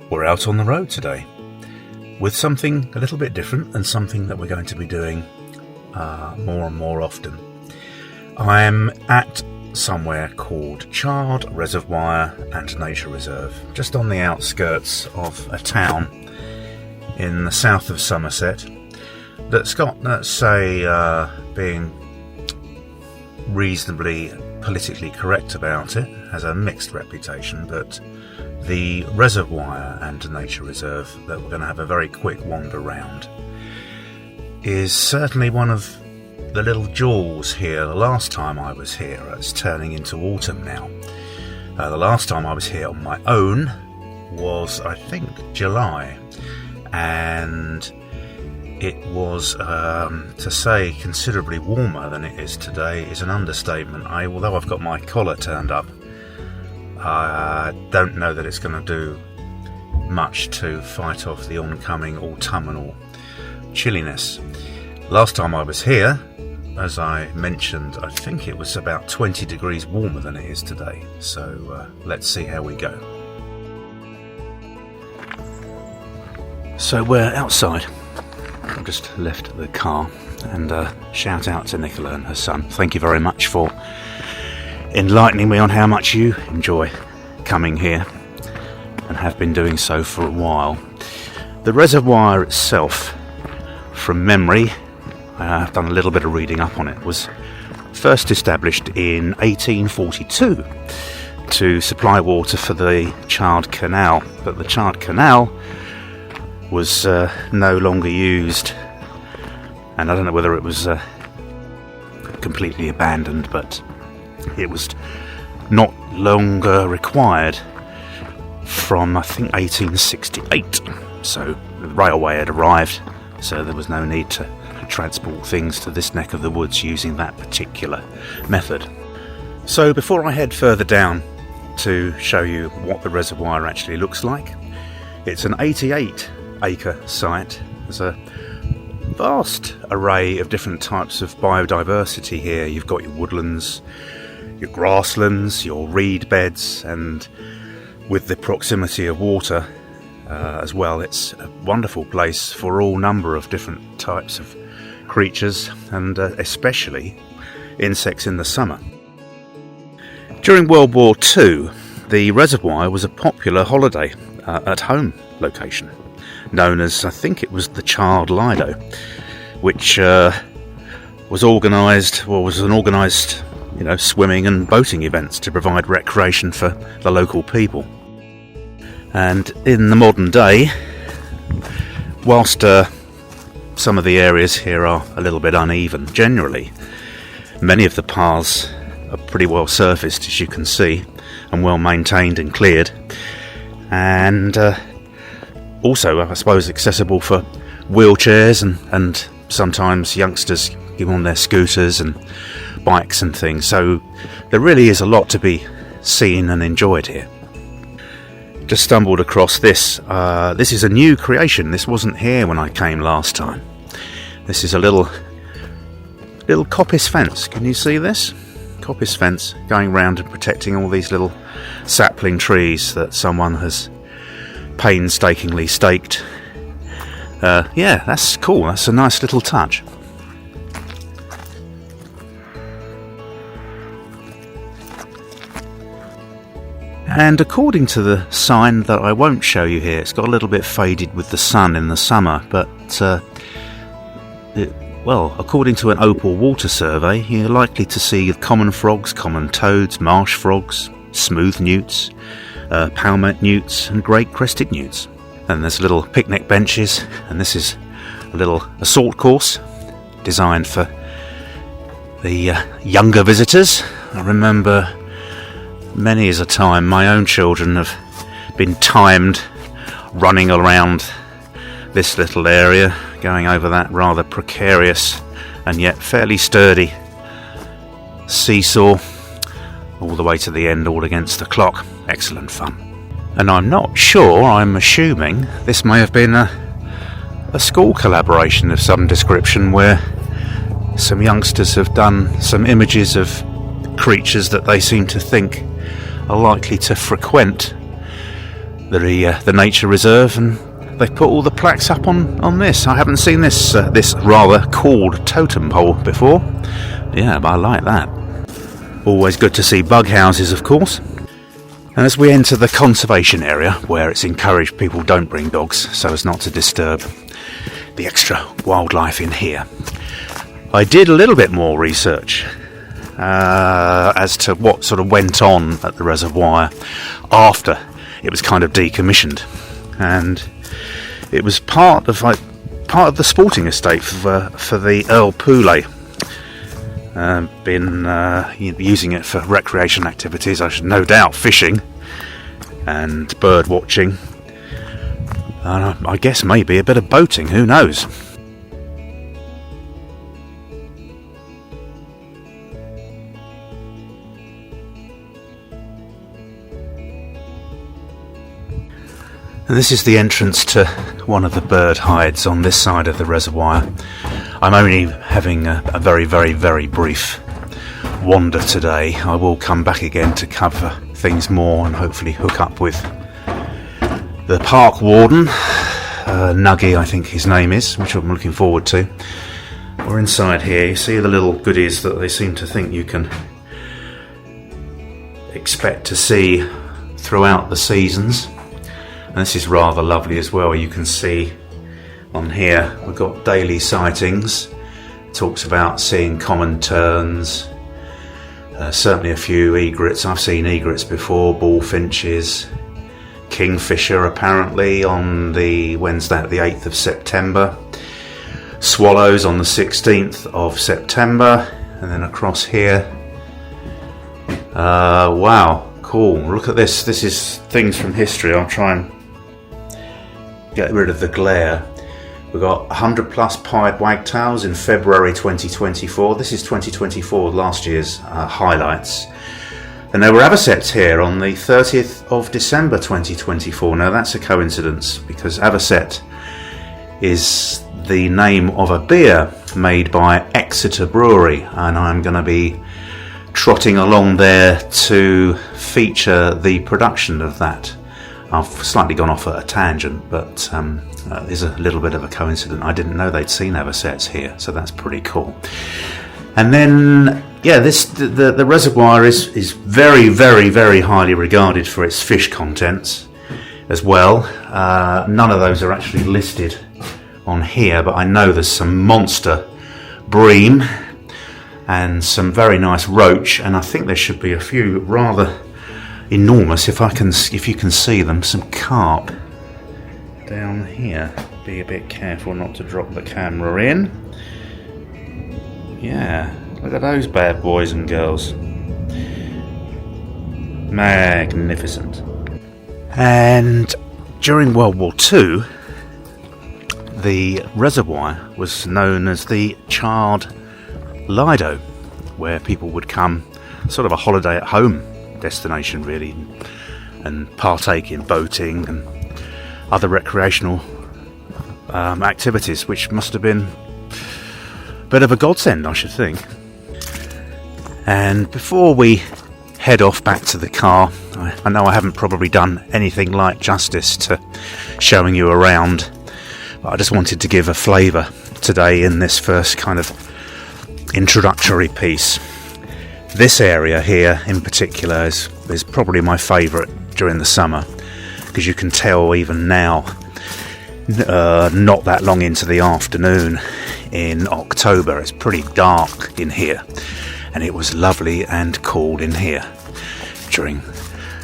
We're out on the road today with something a little bit different and something that we're going to be doing more and more often. I'm at somewhere called Chard Reservoir and Nature Reserve, just on the outskirts of a town in the south of Somerset that's got, let's say, being reasonably politically correct about it, has a mixed reputation, but the reservoir and nature reserve that we're going to have a very quick wander round is certainly one of the little jewels here. The last time I was here, it's turning into autumn now. The last time I was here on my own was, I think, July, and it was, to say considerably warmer than it is today is an understatement. Although I've got my collar turned up, I don't know that it's going to do much to fight off the oncoming autumnal chilliness. Last time I was here, as I mentioned, I think it was about 20 degrees warmer than it is today. So let's see how we go. So we're outside. I've just left the car, and shout out to Nicola and her son. Thank you very much for enlightening me on how much you enjoy coming here and have been doing so for a while. The reservoir itself, from memory, I've done a little bit of reading up on it, was first established in 1842 to supply water for the Chard Canal, but the Chard Canal was no longer used, and I don't know whether it was completely abandoned, but it was not longer required from, I think, 1868. So the railway had arrived, so there was no need to transport things to this neck of the woods using that particular method. So before I head further down to show you what the reservoir actually looks like, it's an 88-acre site. There's a vast array of different types of biodiversity here. You've got your woodlands, your grasslands, your reed beds, and with the proximity of water as well, it's a wonderful place for all number of different types of creatures, and especially insects in the summer. During World War II, the reservoir was a popular holiday at home location, known as, I think it was the Chard Lido, which was an organised swimming and boating events to provide recreation for the local people. And in the modern day, whilst some of the areas here are a little bit uneven, generally many of the paths are pretty well surfaced, as you can see, and well maintained and cleared, and also, I suppose, accessible for wheelchairs and sometimes youngsters get on their scooters and bikes and things. So there really is a lot to be seen and enjoyed here. Just stumbled across this. This is a new creation. This wasn't here when I came last time. This is a little coppice fence. Can you see this? Coppice fence going round and protecting all these little sapling trees that someone has painstakingly staked. Yeah, that's cool. That's a nice little touch. And according to the sign that I won't show you here, it's got a little bit faded with the sun in the summer, but according to an opal water survey, you're likely to see common frogs, common toads, marsh frogs, smooth newts, palmet newts and great crested newts. And there's little picnic benches, and this is a little assault course designed for the younger visitors. I remember many as a time my own children have been timed running around this little area, going over that rather precarious and yet fairly sturdy seesaw all the way to the end, all against the clock. Excellent fun. And I'm not sure, I'm assuming this may have been a school collaboration of some description where some youngsters have done some images of creatures that they seem to think are likely to frequent the nature reserve, and they've put all the plaques up on this. I haven't seen this rather called totem pole before. Yeah, but I like that. Always good to see bug houses, of course. And as we enter the conservation area, where it's encouraged people don't bring dogs so as not to disturb the extra wildlife in here, I did a little bit more research as to what sort of went on at the reservoir after it was kind of decommissioned, and it was part of the sporting estate for the Earl Poulet. Been using it for recreation activities, I should no doubt fishing and bird watching. I guess maybe a bit of boating, who knows. And this is the entrance to one of the bird hides on this side of the reservoir. I'm only having a very, very, very brief wander today. I will come back again to cover things more and hopefully hook up with the park warden, Nuggy I think his name is, which I'm looking forward to. We're inside here. You see the little goodies that they seem to think you can expect to see throughout the seasons. And this is rather lovely as well. You can see on here we've got daily sightings. It talks about seeing common terns, certainly a few egrets. I've seen egrets before, bullfinches, kingfisher apparently on the Wednesday the 8th of September, swallows on the 16th of September, and then across here, wow, cool, look at this. This is things from history. I'll try and get rid of the glare. We've got 100 plus pied wagtails in February 2024. This is 2024, last year's highlights. And there were avocets here on the 30th of December 2024. Now that's a coincidence because avocet is the name of a beer made by Exeter Brewery, and I'm going to be trotting along there to feature the production of that. I've slightly gone off at a tangent, but there's a little bit of a coincidence. I didn't know they'd seen avocets here, so that's pretty cool. And then, yeah, the reservoir is very, very, very highly regarded for its fish contents as well. None of those are actually listed on here, but I know there's some monster bream and some very nice roach, and I think there should be a few rather enormous, if you can see them, some carp down here. Be a bit careful not to drop the camera in. Yeah, look at those bad boys and girls. Magnificent. And during World War II, the reservoir was known as the Chard Lido, where people would come, sort of a holiday at home destination really, and partake in boating and other recreational activities, which must have been a bit of a godsend, I should think. And before we head off back to the car, I know I haven't probably done anything like justice to showing you around, but I just wanted to give a flavour today in this first kind of introductory piece. This area here in particular is probably my favourite during the summer, because you can tell even now, not that long into the afternoon in October, it's pretty dark in here, and it was lovely and cool in here during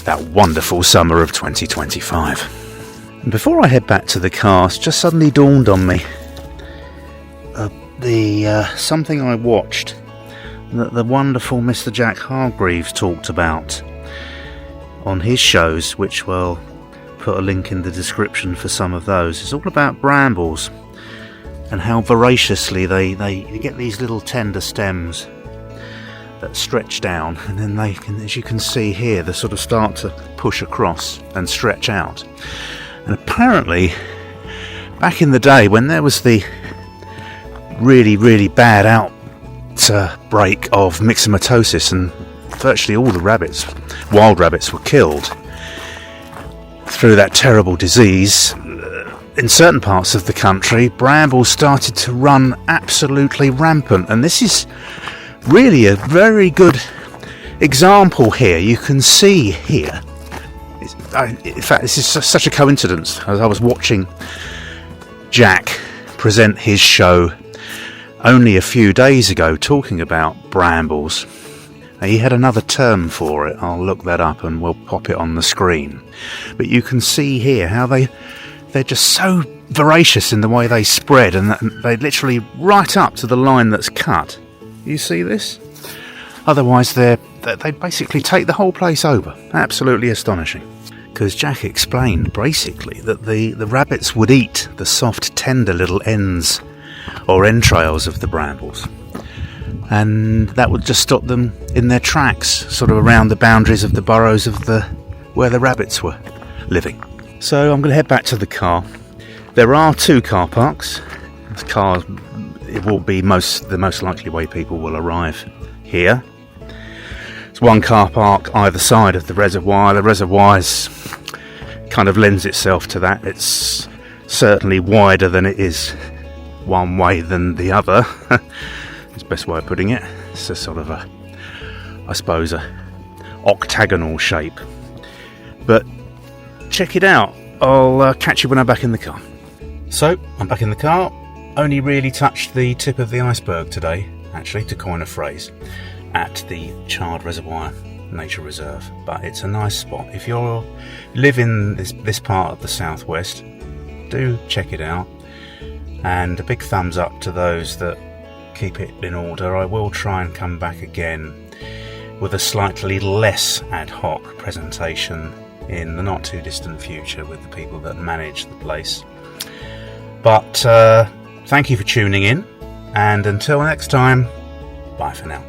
that wonderful summer of 2025. And before I head back to the car, it's just suddenly dawned on me something I watched that the wonderful Mr. Jack Hargreaves talked about on his shows, which we'll put a link in the description for some of those. It's all about brambles and how voraciously they get these little tender stems that stretch down, and then they can, as you can see here, they sort of start to push across and stretch out. And apparently back in the day when there was the really, really bad outbreak of myxomatosis and virtually all the rabbits, wild rabbits, were killed, through that terrible disease, in certain parts of the country, brambles started to run absolutely rampant. And this is really a very good example here. You can see here, in fact, this is such a coincidence, as I was watching Jack present his show only a few days ago talking about brambles. He had another term for it. I'll look that up and we'll pop it on the screen. But you can see here how they're just so voracious in the way they spread, and they literally right up to the line that's cut. You see this? Otherwise they basically take the whole place over. Absolutely astonishing. Because Jack explained basically that the rabbits would eat the soft, tender little ends or entrails of the brambles, and that would just stop them in their tracks, sort of around the boundaries of the burrows of where the rabbits were living. So I'm going to head back to the car. There are 2 car parks. It will be the most likely way people will arrive here. It's 1 car park either side of the reservoir. The reservoir kind of lends itself to that. It's certainly wider than it is one way than the other. It's the best way of putting it. It's a sort of a octagonal shape. But check it out. I'll catch you when I'm back in the car. So, I'm back in the car. Only really touched the tip of the iceberg today, actually, to coin a phrase, at the Chard Reservoir Nature Reserve. But it's a nice spot. If you live in this part of the southwest, do check it out. And a big thumbs up to those that keep it in order. I will try and come back again with a slightly less ad hoc presentation in the not too distant future with the people that manage the place. But thank you for tuning in, and until next time, bye for now.